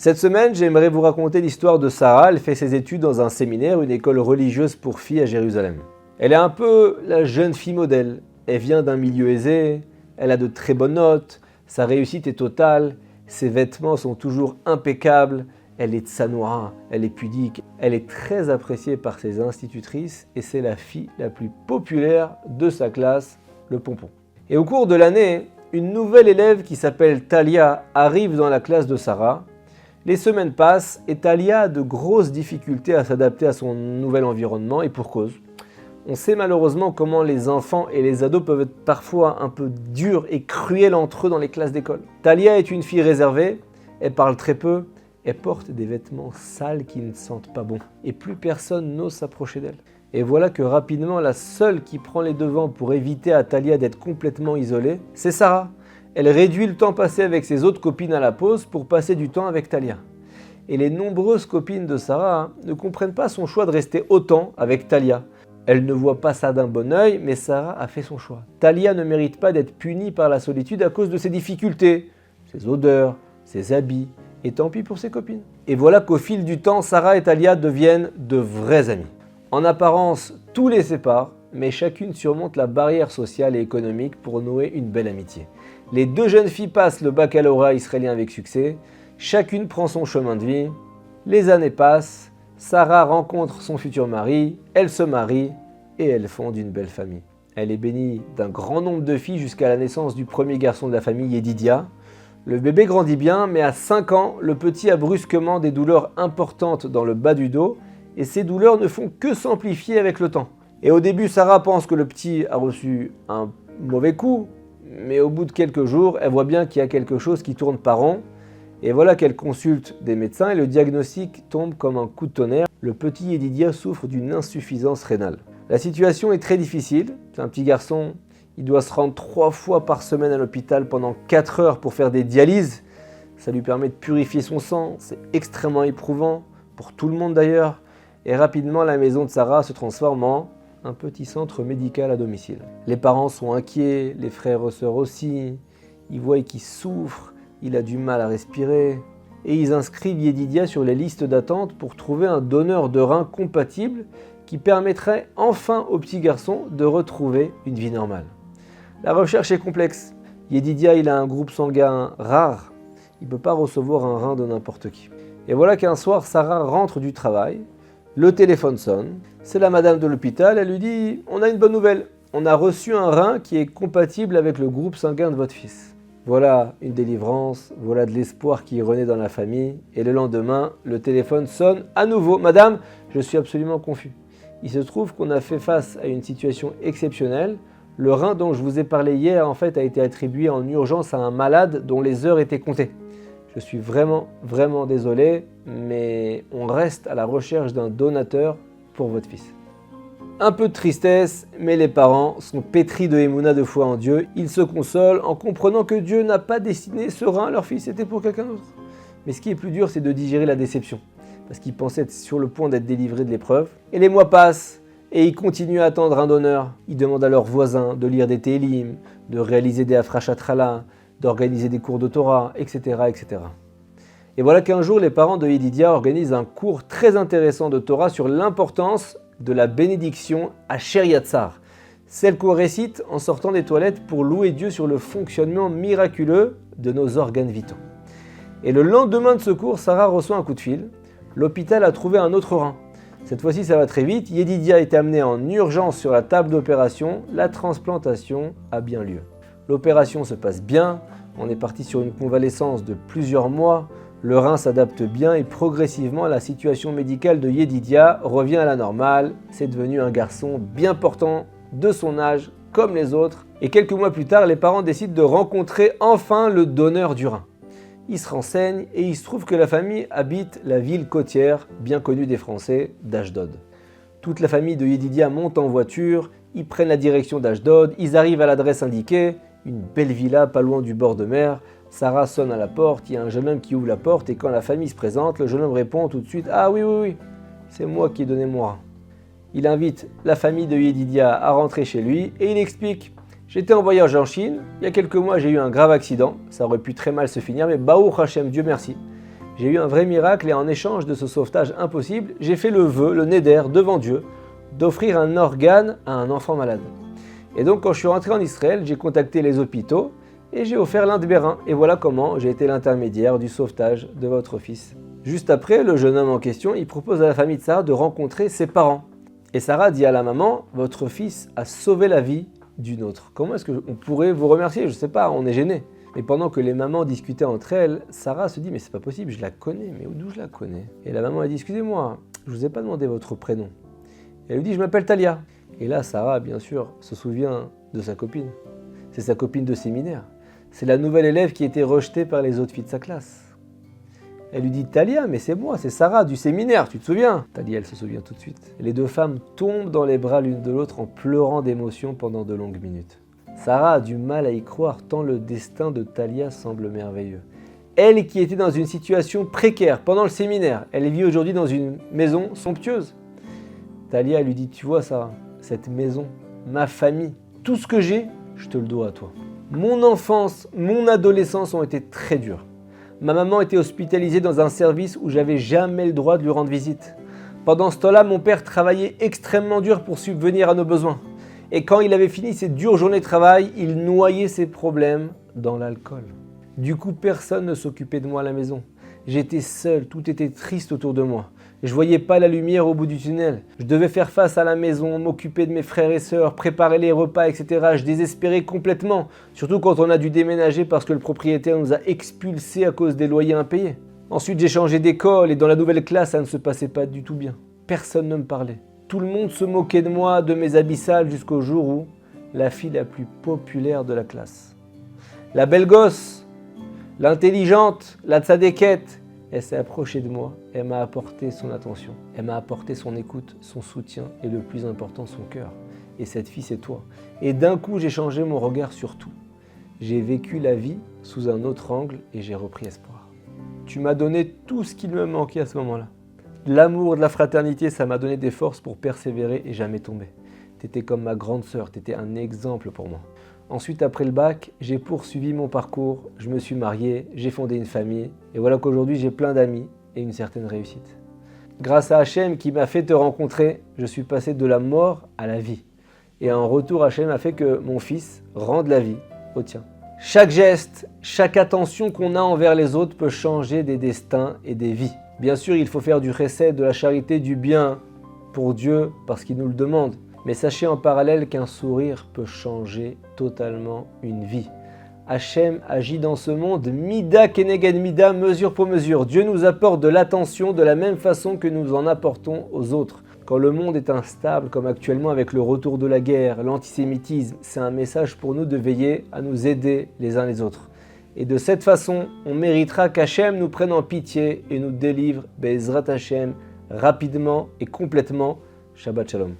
Cette semaine, j'aimerais vous raconter l'histoire de Sarah. Elle fait ses études dans un séminaire, une école religieuse pour filles à Jérusalem. Elle est un peu la jeune fille modèle. Elle vient d'un milieu aisé, elle a de très bonnes notes, sa réussite est totale, ses vêtements sont toujours impeccables, elle est tsanoura, elle est pudique, elle est très appréciée par ses institutrices et c'est la fille la plus populaire de sa classe, le pompon. Et au cours de l'année, une nouvelle élève qui s'appelle Talia arrive dans la classe de Sarah. Les semaines passent et Talia a de grosses difficultés à s'adapter à son nouvel environnement et pour cause. On sait malheureusement comment les enfants et les ados peuvent être parfois un peu durs et cruels entre eux dans les classes d'école. Talia est une fille réservée, elle parle très peu, elle porte des vêtements sales qui ne sentent pas bon et plus personne n'ose s'approcher d'elle. Et voilà que rapidement la seule qui prend les devants pour éviter à Talia d'être complètement isolée, c'est Sarah. Elle réduit le temps passé avec ses autres copines à la pause pour passer du temps avec Talia. Et les nombreuses copines de Sarah ne comprennent pas son choix de rester autant avec Talia. Elles ne voient pas ça d'un bon œil, mais Sarah a fait son choix. Talia ne mérite pas d'être punie par la solitude à cause de ses difficultés, ses odeurs, ses habits, et tant pis pour ses copines. Et voilà qu'au fil du temps, Sarah et Talia deviennent de vrais amis. En apparence, tout les sépare, mais chacune surmonte la barrière sociale et économique pour nouer une belle amitié. Les deux jeunes filles passent le baccalauréat israélien avec succès, chacune prend son chemin de vie, les années passent, Sarah rencontre son futur mari, elle se marie et elle fonde une belle famille. Elle est bénie d'un grand nombre de filles jusqu'à la naissance du premier garçon de la famille, Yedidia. Le bébé grandit bien, mais à 5 ans, le petit a brusquement des douleurs importantes dans le bas du dos et ces douleurs ne font que s'amplifier avec le temps. Et au début, Sarah pense que le petit a reçu un mauvais coup, mais au bout de quelques jours, elle voit bien qu'il y a quelque chose qui tourne pas rond. Et voilà qu'elle consulte des médecins et le diagnostic tombe comme un coup de tonnerre. Le petit Yedidia souffre d'une insuffisance rénale. La situation est très difficile. C'est un petit garçon, il doit se rendre 3 fois par semaine à l'hôpital pendant 4 heures pour faire des dialyses. Ça lui permet de purifier son sang, c'est extrêmement éprouvant, pour tout le monde d'ailleurs. Et rapidement, la maison de Sarah se transforme en un petit centre médical à domicile. Les parents sont inquiets, les frères et sœurs aussi. Ils voient qu'il souffre, il a du mal à respirer. Et ils inscrivent Yedidia sur les listes d'attente pour trouver un donneur de rein compatible qui permettrait enfin au petit garçon de retrouver une vie normale. La recherche est complexe. Yedidia, il a un groupe sanguin rare. Il ne peut pas recevoir un rein de n'importe qui. Et voilà qu'un soir, Sarah rentre du travail. Le téléphone sonne. C'est la madame de l'hôpital. Elle lui dit « On a une bonne nouvelle. On a reçu un rein qui est compatible avec le groupe sanguin de votre fils. » Voilà une délivrance, voilà de l'espoir qui renaît dans la famille. Et le lendemain, le téléphone sonne à nouveau. « Madame, je suis absolument confus. Il se trouve qu'on a fait face à une situation exceptionnelle. Le rein dont je vous ai parlé hier, en fait, a été attribué en urgence à un malade dont les heures étaient comptées. Je suis vraiment désolé, mais on reste à la recherche d'un donateur pour votre fils. » Un peu de tristesse, mais les parents sont pétris de Emouna, de foi en Dieu. Ils se consolent en comprenant que Dieu n'a pas destiné ce rein à leur fils, c'était pour quelqu'un d'autre. Mais ce qui est plus dur, c'est de digérer la déception, parce qu'ils pensaient être sur le point d'être délivrés de l'épreuve. Et les mois passent, et ils continuent à attendre un donneur. Ils demandent à leurs voisins de lire des Télim, de réaliser des Afrashatrala, d'organiser des cours de Torah, etc., etc. Et voilà qu'un jour, les parents de Yedidia organisent un cours très intéressant de Torah sur l'importance de la bénédiction à Sheriatzar, celle qu'on récite en sortant des toilettes pour louer Dieu sur le fonctionnement miraculeux de nos organes vitaux. Et le lendemain de ce cours, Sarah reçoit un coup de fil. L'hôpital a trouvé un autre rein. Cette fois-ci, ça va très vite. Yedidia a été amené en urgence sur la table d'opération. La transplantation a bien lieu. L'opération se passe bien. On est parti sur une convalescence de plusieurs mois. Le rein s'adapte bien et progressivement, la situation médicale de Yedidia revient à la normale. C'est devenu un garçon bien portant, de son âge, comme les autres. Et quelques mois plus tard, les parents décident de rencontrer enfin le donneur du rein. Ils se renseignent et il se trouve que la famille habite la ville côtière, bien connue des Français, d'Ashdod. Toute la famille de Yedidia monte en voiture, ils prennent la direction d'Ashdod, ils arrivent à l'adresse indiquée, une belle villa pas loin du bord de mer. Sarah sonne à la porte, il y a un jeune homme qui ouvre la porte et quand la famille se présente, le jeune homme répond tout de suite « Ah oui, c'est moi qui ai donné mon rein. » Il invite la famille de Yedidia à rentrer chez lui et il explique « J'étais en voyage en Chine, il y a quelques mois j'ai eu un grave accident, ça aurait pu très mal se finir, mais Baruch Hashem, Dieu merci. J'ai eu un vrai miracle et en échange de ce sauvetage impossible, j'ai fait le vœu, le néder devant Dieu, d'offrir un organe à un enfant malade. Et donc quand je suis rentré en Israël, j'ai contacté les hôpitaux et j'ai offert l'un des bérins. Et voilà comment j'ai été l'intermédiaire du sauvetage de votre fils. Juste après, le jeune homme en question, il propose à la famille de Sarah de rencontrer ses parents. Et Sarah dit à la maman, votre fils a sauvé la vie d'une autre. Comment est-ce qu'on pourrait vous remercier? Je ne sais pas, on est gêné. Mais pendant que les mamans discutaient entre elles, Sarah se dit, mais c'est pas possible, je la connais, mais d'où je la connais? Et la maman a dit, excusez-moi, je vous ai pas demandé votre prénom. Et elle lui dit, je m'appelle Talia. Et là, Sarah, bien sûr, se souvient de sa copine. C'est sa copine de séminaire. C'est la nouvelle élève qui était rejetée par les autres filles de sa classe. Elle lui dit, Talia, mais c'est moi, c'est Sarah du séminaire, tu te souviens? Talia, elle se souvient tout de suite. Et les deux femmes tombent dans les bras l'une de l'autre en pleurant d'émotion pendant de longues minutes. Sarah a du mal à y croire tant le destin de Talia semble merveilleux. Elle qui était dans une situation précaire pendant le séminaire, elle vit aujourd'hui dans une maison somptueuse. Talia lui dit, tu vois Sarah, cette maison, ma famille, tout ce que j'ai, je te le dois à toi. Mon enfance, mon adolescence ont été très dures. Ma maman était hospitalisée dans un service où j'avais jamais le droit de lui rendre visite. Pendant ce temps-là, mon père travaillait extrêmement dur pour subvenir à nos besoins. Et quand il avait fini ses dures journées de travail, il noyait ses problèmes dans l'alcool. Du coup, personne ne s'occupait de moi à la maison. J'étais seul, tout était triste autour de moi. Je voyais pas la lumière au bout du tunnel. Je devais faire face à la maison, m'occuper de mes frères et sœurs, préparer les repas, etc. Je désespérais complètement, surtout quand on a dû déménager parce que le propriétaire nous a expulsés à cause des loyers impayés. Ensuite, j'ai changé d'école et dans la nouvelle classe, ça ne se passait pas du tout bien. Personne ne me parlait. Tout le monde se moquait de moi, de mes abyssales, jusqu'au jour où la fille la plus populaire de la classe, la belle gosse, l'intelligente, la tzadékette, elle s'est approchée de moi, elle m'a apporté son attention, elle m'a apporté son écoute, son soutien et le plus important, son cœur. Et cette fille, c'est toi. Et d'un coup, j'ai changé mon regard sur tout. J'ai vécu la vie sous un autre angle et j'ai repris espoir. Tu m'as donné tout ce qu'il me manquait à ce moment-là. L'amour, de la fraternité, ça m'a donné des forces pour persévérer et jamais tomber. T'étais comme ma grande sœur, t'étais un exemple pour moi. Ensuite, après le bac, j'ai poursuivi mon parcours, je me suis marié, j'ai fondé une famille, et voilà qu'aujourd'hui j'ai plein d'amis et une certaine réussite. Grâce à Hachem qui m'a fait te rencontrer, je suis passé de la mort à la vie. Et en retour, Hachem a fait que mon fils rende la vie au tien. Chaque geste, chaque attention qu'on a envers les autres peut changer des destins et des vies. Bien sûr, il faut faire du chesed, de la charité, du bien pour Dieu, parce qu'il nous le demande. Mais sachez en parallèle qu'un sourire peut changer totalement une vie. Hachem agit dans ce monde, mida keneged mida, mesure pour mesure. Dieu nous apporte de l'attention de la même façon que nous en apportons aux autres. Quand le monde est instable, comme actuellement avec le retour de la guerre, l'antisémitisme, c'est un message pour nous de veiller à nous aider les uns les autres. Et de cette façon, on méritera qu'Hachem nous prenne en pitié et nous délivre, Be'ezrat Hachem, rapidement et complètement. Shabbat Shalom.